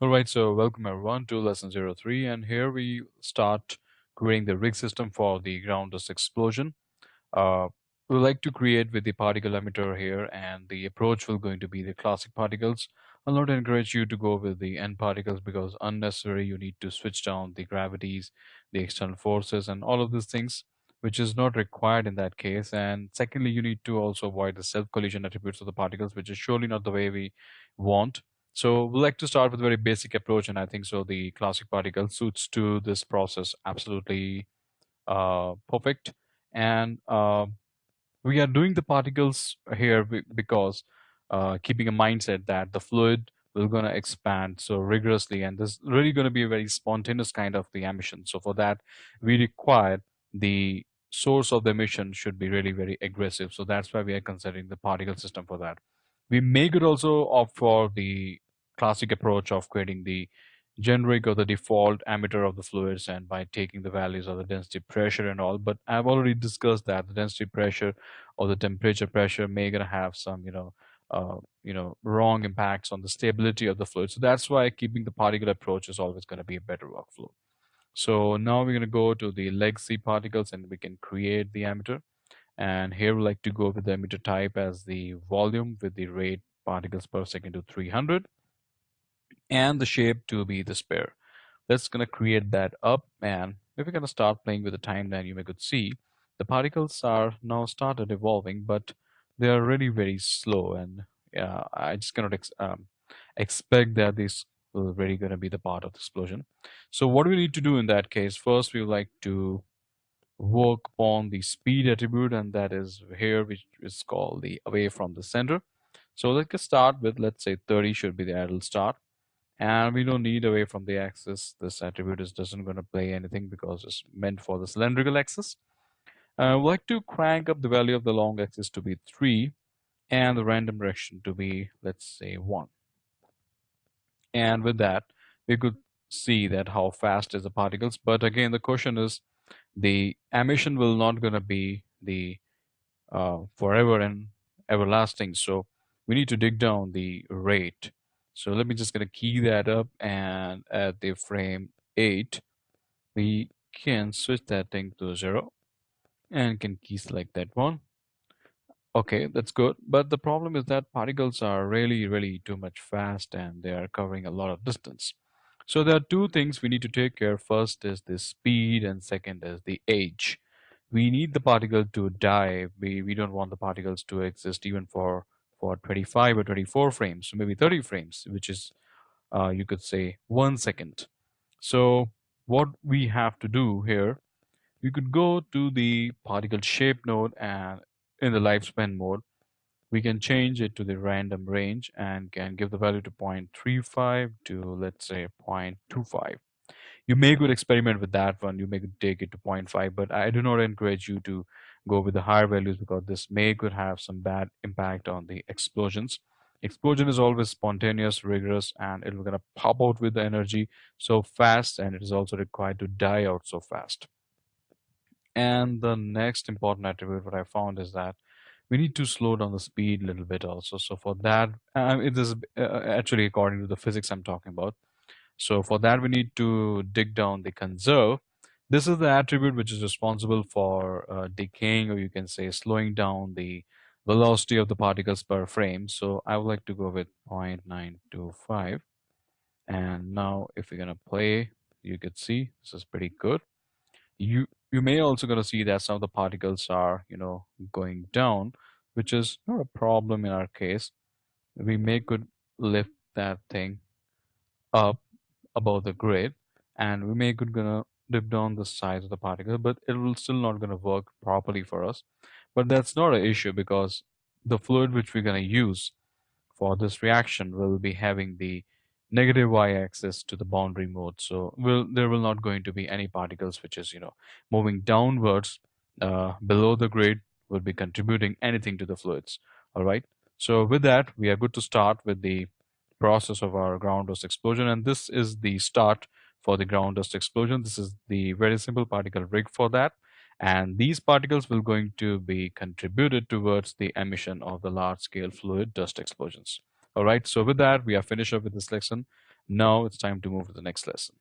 All right, so welcome everyone to lesson 03, and here we start creating the rig system for the ground dust explosion. Uh, we like to create with the particle emitter here, and the approach will going to be the classic particles. I'll not encourage you to go with the end particles because unnecessary. You need to switch down the gravities, the external forces, and all of these things, which is not required in that case. And secondly, you need to also avoid the self-collision attributes of the particles, which is surely not the way we want. So we like to start with a very basic approach, and I think so the classic particle suits to this process absolutely perfect. And we are doing the particles here because keeping a mindset that the fluid will going to expand so rigorously, and this is really going to be a very spontaneous kind of the emission. So for that, we require the source of the emission should be really very aggressive. So that's why we are considering the particle system for that. We may could also opt for the classic approach of creating the generic or the default emitter of the fluids, and by taking the values of the density pressure and all. But I've already discussed that the density pressure or the temperature pressure may gonna have some wrong impacts on the stability of the fluid. So that's why keeping the particle approach is always going to be a better workflow. So now we're going to go to the legacy particles, and we can create the emitter. And here we like to go with the emitter type as the volume with the rate particles per second to 300, and the shape to be the sphere. Let's gonna create that up, and if we're gonna start playing with the timeline, you may could see the particles are now started evolving, but they are really very slow, and I just cannot expect that this will really gonna be the part of the explosion. So what do we need to do in that case? First, we would like to work on the speed attribute, and that is here, which is called the away from the center. So let's get start with, let's say 30 should be the idle start, and we don't need away from the axis. This attribute is doesn't going to play anything because it's meant for the cylindrical axis. We like to crank up the value of the long axis to be 3, and the random direction to be, let's say, 1. And with that, we could see that how fast is the particles. But again, the question is the emission will not going to be the forever and everlasting. So we need to dig down the rate. So let me just gonna key that up, and at the frame 8, we can switch that thing to 0 and can key select that one. Okay, that's good. But the problem is that particles are really, really too much fast, and they are covering a lot of distance. So there are two things we need to take care. First is the speed, and second is the age. We need the particle to die. We don't want the particles to exist even for 25 or 24 frames, so maybe 30 frames, which is you could say 1 second. So what we have to do here, we could go to the particle shape node, and in the lifespan mode, we can change it to the random range and can give the value to 0.35 to, let's say, 0.25. You may could experiment with that one. You may could take it to zero point 0.5, but I do not encourage you to go with the higher values because this may could have some bad impact on the explosions. Explosion is always spontaneous, rigorous, and it will gonna pop out with the energy so fast, and it is also required to die out so fast. And the next important attribute what I found is that we need to slow down the speed a little bit also. So for that, it is actually according to the physics I'm talking about. So for that, we need to dig down the conserve. This is the attribute which is responsible for decaying, or you can say slowing down the velocity of the particles per frame. So I would like to go with 0.925. And now if we're gonna play, you could see this is pretty good. You may also gonna see that some of the particles are going down, which is not a problem in our case. We may could lift that thing up above the grid, and we may could gonna dip down the size of the particle, but it will still not gonna work properly for us. But that's not an issue because the fluid which we're gonna use for this reaction will be having the negative y-axis to the boundary mode. So there will not going to be any particles which is moving downwards below the grid will be contributing anything to the fluids. All right. So with that, we are good to start with the process of our ground dust explosion, and this is the start for the ground dust explosion. This is the very simple particle rig for that, and these particles will going to be contributed towards the emission of the large scale fluid dust explosions. All right, so with that we are finished up with this lesson. Now it's time to move to the next lesson.